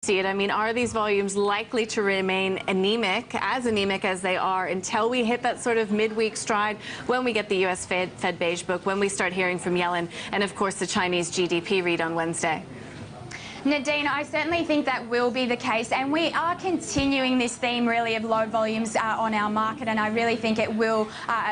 see it? I mean, are these volumes likely to remain anemic as they are until we hit that sort of midweek stride when we get the U.S. Fed Beige Book, when we start hearing from Yellen, and of course the Chinese GDP read on Wednesday? Nadine, I certainly think that will be the case, and we are continuing this theme really of low volumes on our market, and I really think it will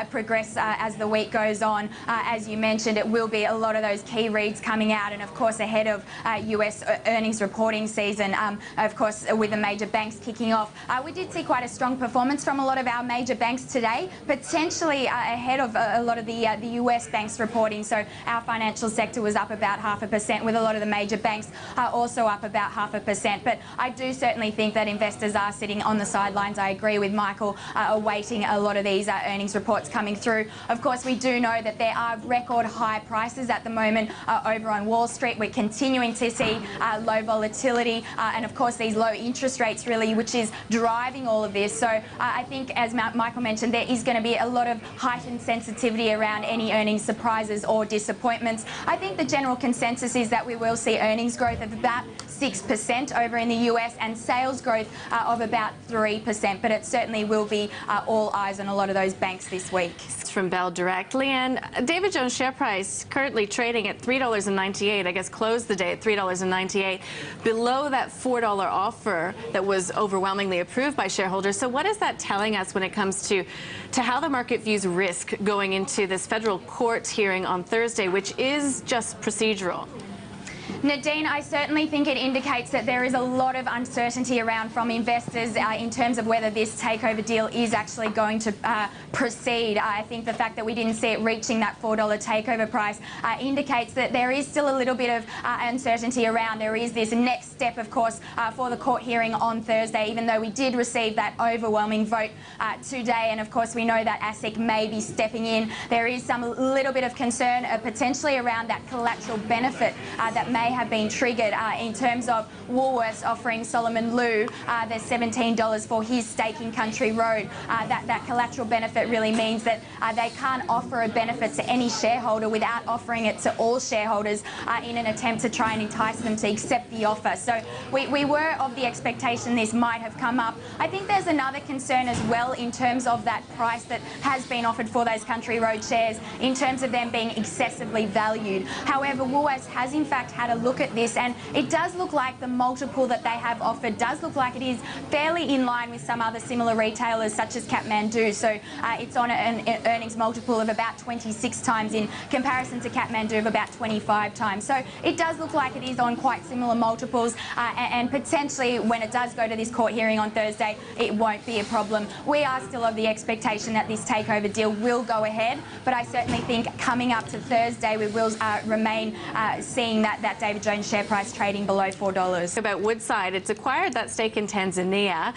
progress as the week goes on. As you mentioned, it will be a lot of those key reads coming out, and of course ahead of US earnings reporting season, of course with the major banks kicking off. We did see quite a strong performance from a lot of our major banks today, potentially ahead of a lot of the US banks reporting. So our financial sector was up about 0.5%, with a lot of the major banks also up about 0.5%. But I do certainly think that investors are sitting on the sidelines. I agree with Michael, awaiting a lot of these earnings reports coming through. Of course, we do know that there are record high prices at the moment over on Wall Street. We're continuing to see low volatility and of course these low interest rates really, which is driving all of this. So I think, as Michael mentioned, there is going to be a lot of heightened sensitivity around any earnings surprises or disappointments. I think the general consensus is that we will see earnings growth of about 6% over in the US and sales growth of about 3%, but it certainly will be all eyes on a lot of those banks this week. From Bell Direct. Leanne, David Jones' share price currently trading at $3.98, I guess closed the day at $3.98, below that $4 offer that was overwhelmingly approved by shareholders. So what is that telling us when it comes to how the market views risk going into this federal court hearing on Thursday, which is just procedural? Nadine, I certainly think it indicates that there is a lot of uncertainty around from investors in terms of whether this takeover deal is actually going to proceed. I think the fact that we didn't see it reaching that $4 takeover price indicates that there is still a little bit of uncertainty around. There is this next step, of course, for the court hearing on Thursday, even though we did receive that overwhelming vote today. And of course, we know that ASIC may be stepping in. There is some little bit of concern potentially around that collateral benefit that may have been triggered in terms of Woolworths offering Solomon Lew the $17 for his stake in Country Road. That collateral benefit really means that they can't offer a benefit to any shareholder without offering it to all shareholders in an attempt to try and entice them to accept the offer. So we were of the expectation this might have come up. I think there's another concern as well in terms of that price that has been offered for those Country Road shares, in terms of them being excessively valued. However, Woolworths has in fact had a look at this, and it does look like the multiple that they have offered does look like it is fairly in line with some other similar retailers such as Kathmandu. So it's on an earnings multiple of about 26 times in comparison to Kathmandu of about 25 times. So it does look like it is on quite similar multiples, and potentially when it does go to this court hearing on Thursday, it won't be a problem. We are still of the expectation that this takeover deal will go ahead, but I certainly think coming up to Thursday we will remain seeing that David Jones share price trading below $4. About Woodside, it's acquired that stake in Tanzania.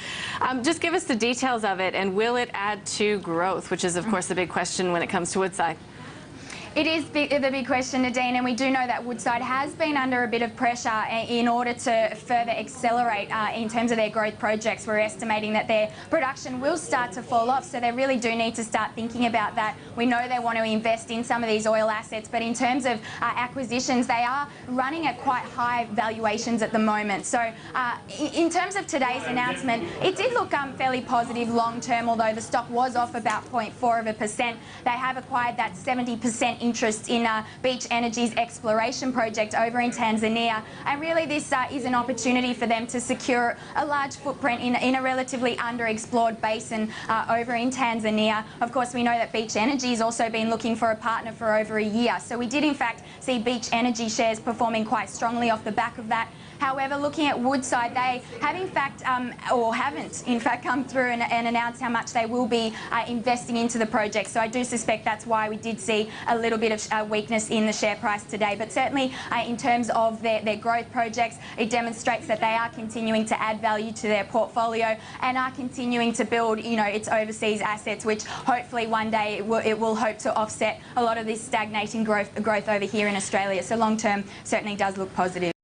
Just give us the details of it, and will it add to growth, which is of course the big question when it comes to Woodside? It is the big question, Nadine, and we do know that Woodside has been under a bit of pressure in order to further accelerate in terms of their growth projects. We're estimating that their production will start to fall off, so they really do need to start thinking about that. We know they want to invest in some of these oil assets, but in terms of acquisitions, they are running at quite high valuations at the moment. So in terms of today's announcement, it did look fairly positive long term, although the stock was off about 0.4%. They have acquired that 70% interest in Beach Energy's exploration project over in Tanzania, and really this is an opportunity for them to secure a large footprint in a relatively underexplored basin over in Tanzania. Of course, we know that Beach Energy has also been looking for a partner for over a year, so we did in fact see Beach Energy shares performing quite strongly off the back of that. However, looking at Woodside, they have in fact, or haven't in fact, come through and announced how much they will be investing into the project. So I do suspect that's why we did see a little bit of weakness in the share price today. But certainly in terms of their growth projects, it demonstrates that they are continuing to add value to their portfolio and are continuing to build, you know, its overseas assets, which hopefully one day it will hope to offset a lot of this stagnating growth over here in Australia. So long term certainly does look positive.